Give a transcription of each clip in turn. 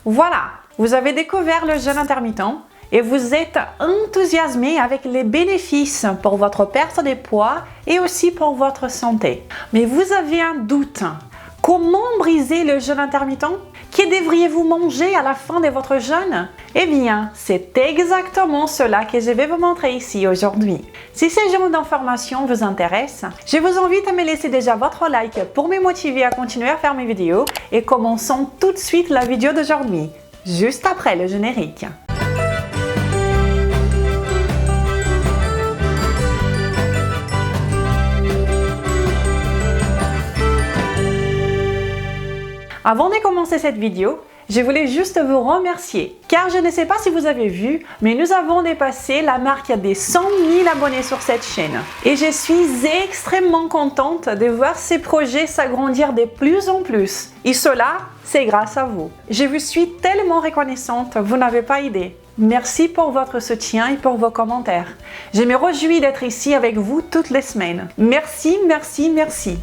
Voilà, vous avez découvert le jeûne intermittent et vous êtes enthousiasmé avec les bénéfices pour votre perte de poids et aussi pour votre santé. Mais vous avez un doute. Comment briser le jeûne intermittent? Que devriez-vous manger à la fin de votre jeûne? Eh bien, c'est exactement cela que je vais vous montrer ici aujourd'hui. Si ce genre d'informations vous intéresse, je vous invite à me laisser déjà votre like pour me motiver à continuer à faire mes vidéos et commençons tout de suite la vidéo d'aujourd'hui, juste après le générique. Avant de commencer cette vidéo, je voulais juste vous remercier, car je ne sais pas si vous avez vu, mais nous avons dépassé la marque des 100 000 abonnés sur cette chaîne. Et je suis extrêmement contente de voir ces projets s'agrandir de plus en plus. Et cela, c'est grâce à vous. Je vous suis tellement reconnaissante, vous n'avez pas idée. Merci pour votre soutien et pour vos commentaires. Je me réjouis d'être ici avec vous toutes les semaines. Merci, merci, merci.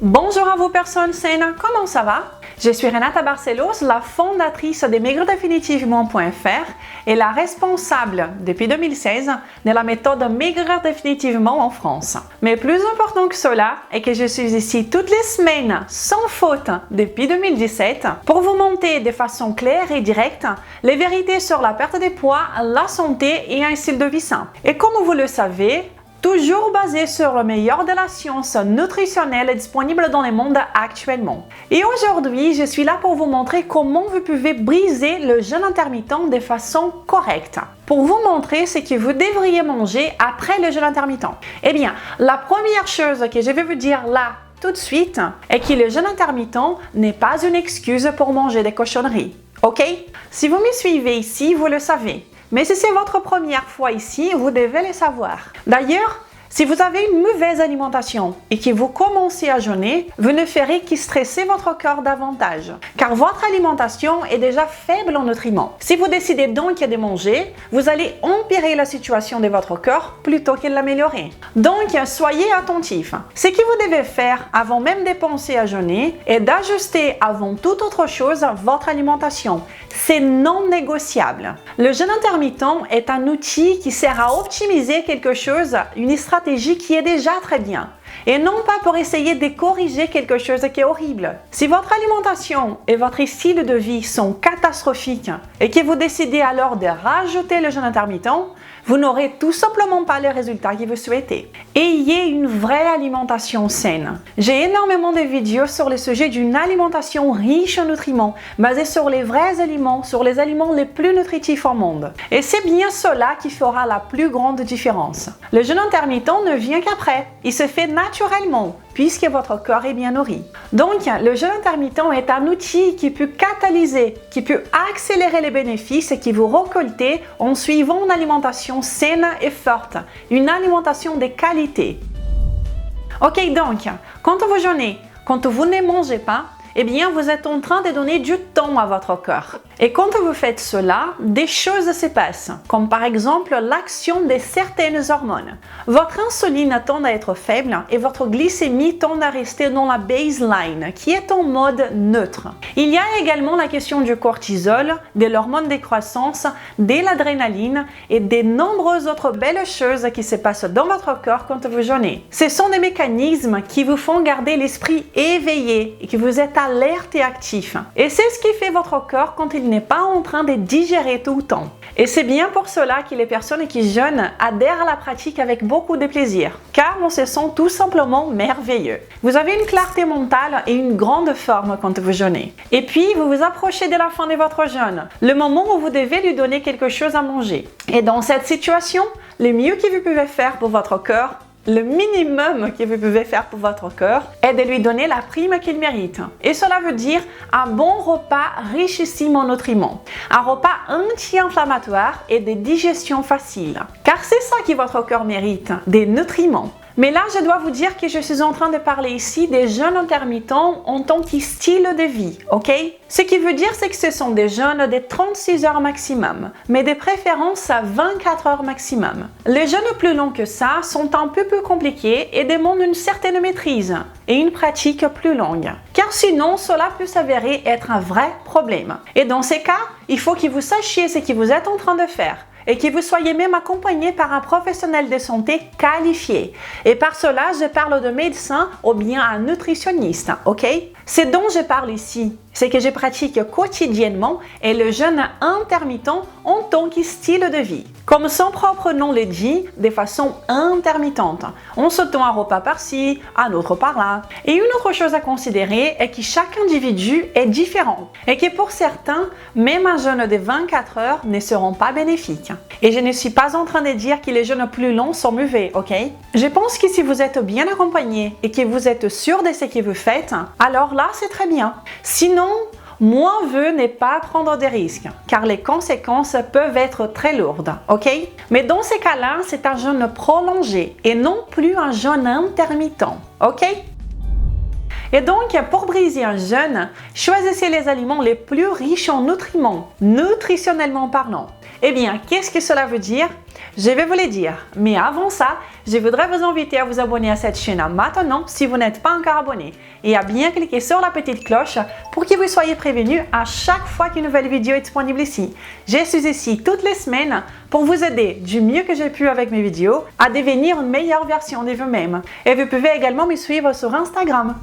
Bonjour à vous personnes saines, comment ça va? Je suis Renata Barcelos, la fondatrice de maigredefinitivement.fr et la responsable depuis 2016 de la méthode Maigrir définitivement en France. Mais plus important que cela est que je suis ici toutes les semaines sans faute depuis 2017 pour vous montrer de façon claire et directe les vérités sur la perte de poids, la santé et un style de vie sain. Et comme vous le savez, toujours basé sur le meilleur de la science nutritionnelle disponible dans le monde actuellement. Et aujourd'hui, je suis là pour vous montrer comment vous pouvez briser le jeûne intermittent de façon correcte. Pour vous montrer ce que vous devriez manger après le jeûne intermittent. Eh bien, la première chose que je vais vous dire là tout de suite est que le jeûne intermittent n'est pas une excuse pour manger des cochonneries. Ok? Si vous me suivez ici, vous le savez. Mais si c'est votre première fois ici, vous devez le savoir. D'ailleurs, si vous avez une mauvaise alimentation et que vous commencez à jeûner, vous ne ferez que stresser votre corps davantage, car votre alimentation est déjà faible en nutriments. Si vous décidez donc de manger, vous allez empirer la situation de votre corps plutôt que de l'améliorer. Donc, soyez attentifs. Ce que vous devez faire avant même de penser à jeûner est d'ajuster avant toute autre chose votre alimentation. C'est non négociable. Le jeûne intermittent est un outil qui sert à optimiser quelque chose, une stratégie qui est déjà très bien, et non pas pour essayer de corriger quelque chose qui est horrible. Si votre alimentation et votre style de vie sont catastrophiques et que vous décidez alors de rajouter le jeûne intermittent, vous n'aurez tout simplement pas les résultats que vous souhaitez. Ayez une vraie alimentation saine. J'ai énormément de vidéos sur le sujet d'une alimentation riche en nutriments, basée sur les vrais aliments, sur les aliments les plus nutritifs au monde. Et c'est bien cela qui fera la plus grande différence. Le jeûne intermittent ne vient qu'après. Il se fait naturellement, puisque votre corps est bien nourri. Donc, le jeûne intermittent est un outil qui peut catalyser, qui peut accélérer les bénéfices que vous récoltez en suivant une alimentation saine et forte, une alimentation de qualité. Ok, donc, quand vous jeûnez, quand vous ne mangez pas, eh bien, vous êtes en train de donner du temps à votre corps. Et quand vous faites cela, des choses se passent, comme par exemple l'action de certaines hormones. Votre insuline tend à être faible et votre glycémie tend à rester dans la baseline, qui est en mode neutre. Il y a également la question du cortisol, de l'hormone de croissance, de l'adrénaline et de nombreuses autres belles choses qui se passent dans votre corps quand vous jeûnez. Ce sont des mécanismes qui vous font garder l'esprit éveillé et que vous êtes alerte et actif. Et c'est ce qui fait votre corps quand il n'est pas en train de digérer tout le temps. Et c'est bien pour cela que les personnes qui jeûnent adhèrent à la pratique avec beaucoup de plaisir, car on se sent tout simplement merveilleux. Vous avez une clarté mentale et une grande forme quand vous jeûnez. Et puis, vous vous approchez de la fin de votre jeûne, le moment où vous devez lui donner quelque chose à manger. Et dans cette situation, le mieux que vous pouvez faire pour votre corps, le minimum que vous pouvez faire pour votre corps est de lui donner la prime qu'il mérite. Et cela veut dire un bon repas richissime en nutriments, un repas anti-inflammatoire et de digestion facile. Car c'est ça que votre corps mérite, des nutriments. Mais là, je dois vous dire que je suis en train de parler ici des jeûnes intermittents en tant que style de vie, ok? Ce qui veut dire, c'est que ce sont des jeûnes de 36 heures maximum, mais de préférence à 24 heures maximum. Les jeûnes plus longs que ça sont un peu plus compliqués et demandent une certaine maîtrise et une pratique plus longue. Car sinon, cela peut s'avérer être un vrai problème. Et dans ces cas, il faut que vous sachiez ce que vous êtes en train de faire et que vous soyez même accompagné par un professionnel de santé qualifié. Et par cela, je parle de médecin ou bien un nutritionniste, ok? Ce dont je parle ici, c'est que je pratique quotidiennement et le jeûne intermittent en tant que style de vie. Comme son propre nom le dit, de façon intermittente. On se tend un repas par-ci, un autre par-là. Et une autre chose à considérer est que chaque individu est différent et que pour certains, même un jeûne de 24 heures ne seront pas bénéfiques. Et je ne suis pas en train de dire que les jeûnes plus longs sont mauvais, ok? Je pense que si vous êtes bien accompagné et que vous êtes sûr de ce que vous faites, alors là, c'est très bien. Sinon, moins vaut ne pas prendre des risques, car les conséquences peuvent être très lourdes, ok? Mais dans ces cas-là, c'est un jeûne prolongé et non plus un jeûne intermittent, ok? Et donc, pour briser un jeûne, choisissez les aliments les plus riches en nutriments, nutritionnellement parlant. Eh bien, qu'est-ce que cela veut dire? Je vais vous le dire, mais avant ça, je voudrais vous inviter à vous abonner à cette chaîne maintenant si vous n'êtes pas encore abonné et à bien cliquer sur la petite cloche pour que vous soyez prévenus à chaque fois qu'une nouvelle vidéo est disponible ici. Je suis ici toutes les semaines pour vous aider du mieux que j'ai pu avec mes vidéos à devenir une meilleure version de vous-même. Et vous pouvez également me suivre sur Instagram.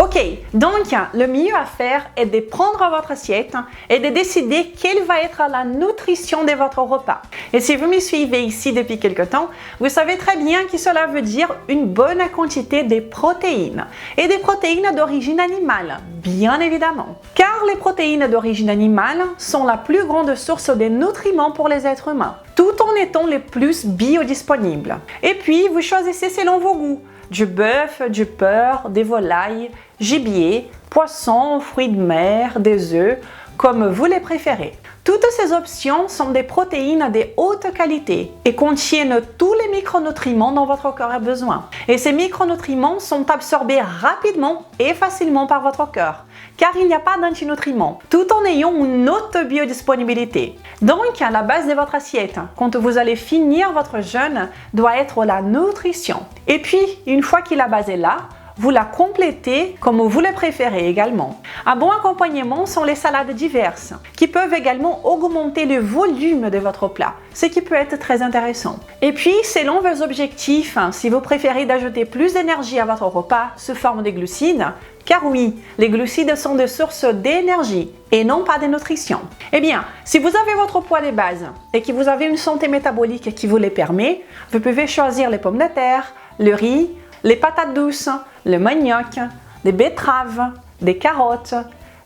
Ok, donc le mieux à faire est de prendre votre assiette et de décider quelle va être la nutrition de votre repas. Et si vous me suivez ici depuis quelque temps, vous savez très bien que cela veut dire une bonne quantité de protéines. Et des protéines d'origine animale, bien évidemment. Car les protéines d'origine animale sont la plus grande source de nutriments pour les êtres humains, tout en étant les plus biodisponibles. Et puis, vous choisissez selon vos goûts. Du bœuf, du porc, des volailles, gibier, poissons, fruits de mer, des œufs, comme vous les préférez. Toutes ces options sont des protéines de haute qualité et contiennent tous les micronutriments dont votre corps a besoin. Et ces micronutriments sont absorbés rapidement et facilement par votre corps, car il n'y a pas d'antinutriments, tout en ayant une haute biodisponibilité. Donc, à la base de votre assiette, quand vous allez finir votre jeûne, doit être la nutrition. Et puis, une fois que la base est là, vous la complétez comme vous le préférez également. Un bon accompagnement sont les salades diverses, qui peuvent également augmenter le volume de votre plat, ce qui peut être très intéressant. Et puis, selon vos objectifs, si vous préférez d'ajouter plus d'énergie à votre repas sous forme de glucides, car oui, les glucides sont des sources d'énergie et non pas de nutrition. Eh bien, si vous avez votre poids de base et que vous avez une santé métabolique qui vous le permet, vous pouvez choisir les pommes de terre, le riz, les patates douces, le manioc, des betteraves, des carottes,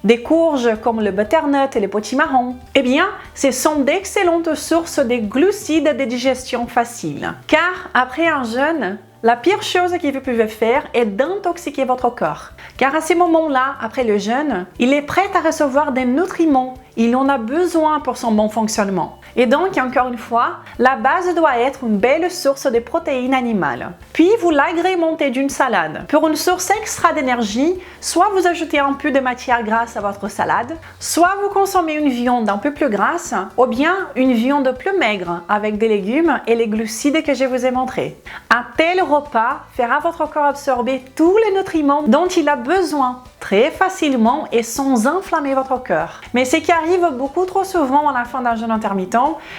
des courges comme le butternut et les potimarrons. Eh bien, ce sont d'excellentes sources de glucides de digestion facile. Car après un jeûne, la pire chose que vous pouvez faire est d'intoxiquer votre corps. Car à ces moments-là, après le jeûne, il est prêt à recevoir des nutriments. Il en a besoin pour son bon fonctionnement. Et donc, encore une fois, la base doit être une belle source de protéines animales. Puis, vous l'agrémentez d'une salade. Pour une source extra d'énergie, soit vous ajoutez un peu de matière grasse à votre salade, soit vous consommez une viande un peu plus grasse, ou bien une viande plus maigre avec des légumes et les glucides que je vous ai montrés. Un tel repas fera votre corps absorber tous les nutriments dont il a besoin très facilement et sans enflammer votre cœur. Mais ce qui arrive beaucoup trop souvent à la fin d'un jeûne intermittent,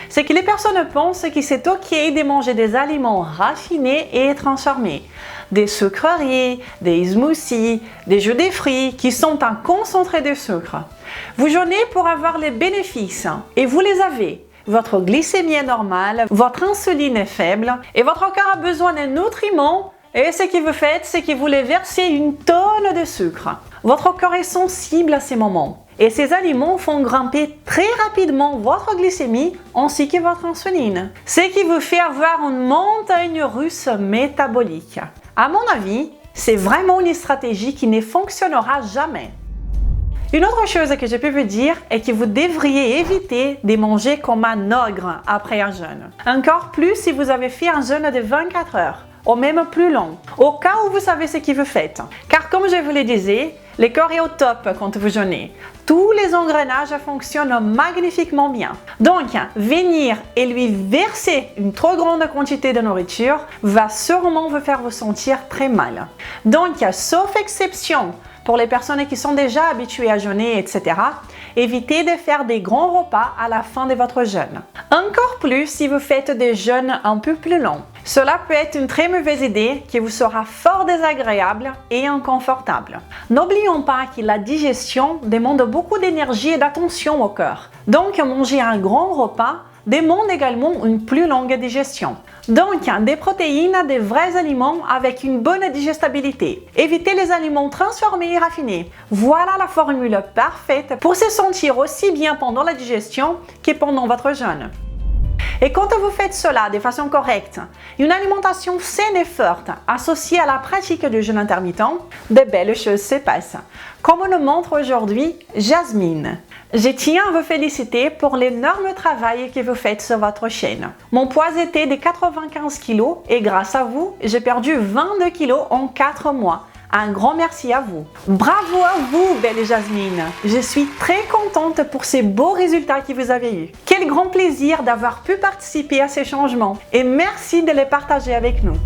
c'est que les personnes pensent que c'est ok de manger des aliments raffinés et transformés. Des sucreries, des smoothies, des jus de fruits qui sont un concentré de sucre. Vous jeûnez pour avoir les bénéfices et vous les avez. Votre glycémie est normale, votre insuline est faible et votre corps a besoin de nutriments. Et ce que vous faites, c'est que vous les versez une tonne de sucre. Votre corps est sensible à ces moments. Et ces aliments font grimper très rapidement votre glycémie ainsi que votre insuline. Ce qui vous fait avoir une montagne russe métabolique. À mon avis, c'est vraiment une stratégie qui ne fonctionnera jamais. Une autre chose que je peux vous dire est que vous devriez éviter de manger comme un ogre après un jeûne. Encore plus si vous avez fait un jeûne de 24 heures. ou même plus long, au cas où vous savez ce que vous faites. Car comme je vous le disais, le corps est au top quand vous jeûnez. Tous les engrenages fonctionnent magnifiquement bien. Donc, venir et lui verser une trop grande quantité de nourriture va sûrement vous faire vous sentir très mal. Donc, sauf exception, pour les personnes qui sont déjà habituées à jeûner, etc., évitez de faire des grands repas à la fin de votre jeûne. Encore plus si vous faites des jeûnes un peu plus longs. Cela peut être une très mauvaise idée qui vous sera fort désagréable et inconfortable. N'oublions pas que la digestion demande beaucoup d'énergie et d'attention au corps. Donc, manger un grand repas demande également une plus longue digestion. Donc, des protéines, des vrais aliments avec une bonne digestibilité. Évitez les aliments transformés et raffinés. Voilà la formule parfaite pour se sentir aussi bien pendant la digestion que pendant votre jeûne. Et quand vous faites cela de façon correcte, une alimentation saine et forte associée à la pratique du jeûne intermittent, de belles choses se passent. Comme nous montre aujourd'hui Jasmine. Je tiens à vous féliciter pour l'énorme travail que vous faites sur votre chaîne. Mon poids était de 95 kg et grâce à vous, j'ai perdu 22 kg en 4 mois. Un grand merci à vous. Bravo à vous, belle Jasmine. Je suis très contente pour ces beaux résultats que vous avez eus. Quel grand plaisir d'avoir pu participer à ces changements et merci de les partager avec nous.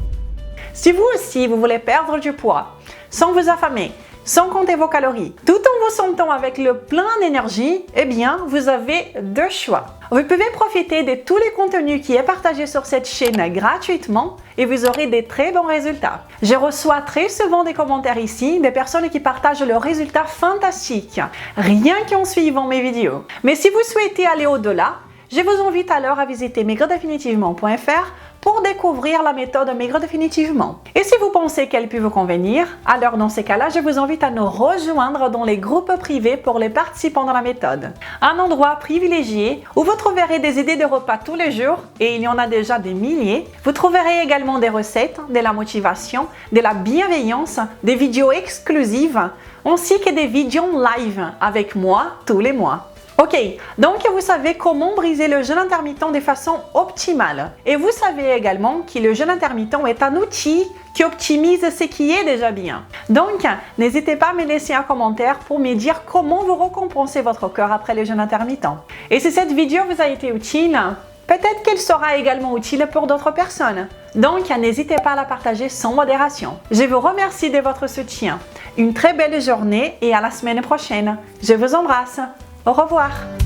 Si vous aussi, vous voulez perdre du poids sans vous affamer, sans compter vos calories, tout en vous sentant avec le plein d'énergie, eh bien, vous avez deux choix. Vous pouvez profiter de tous les contenus qui est partagé sur cette chaîne gratuitement et vous aurez des très bons résultats. Je reçois très souvent des commentaires ici des personnes qui partagent leurs résultats fantastiques, rien qu'en suivant mes vidéos. Mais si vous souhaitez aller au-delà, je vous invite alors à visiter maigredefinitivement.fr pour découvrir la méthode Maigre Définitivement. Et si vous pensez qu'elle peut vous convenir, alors dans ces cas-là, je vous invite à nous rejoindre dans les groupes privés pour les participants dans la méthode. Un endroit privilégié où vous trouverez des idées de repas tous les jours, et il y en a déjà des milliers. Vous trouverez également des recettes, de la motivation, de la bienveillance, des vidéos exclusives, ainsi que des vidéos live avec moi tous les mois. Ok, donc vous savez comment briser le jeûne intermittent de façon optimale. Et vous savez également que le jeûne intermittent est un outil qui optimise ce qui est déjà bien. Donc, n'hésitez pas à me laisser un commentaire pour me dire comment vous récompensez votre corps après le jeûne intermittent. Et si cette vidéo vous a été utile, peut-être qu'elle sera également utile pour d'autres personnes. Donc, n'hésitez pas à la partager sans modération. Je vous remercie de votre soutien. Une très belle journée et à la semaine prochaine. Je vous embrasse. Au revoir!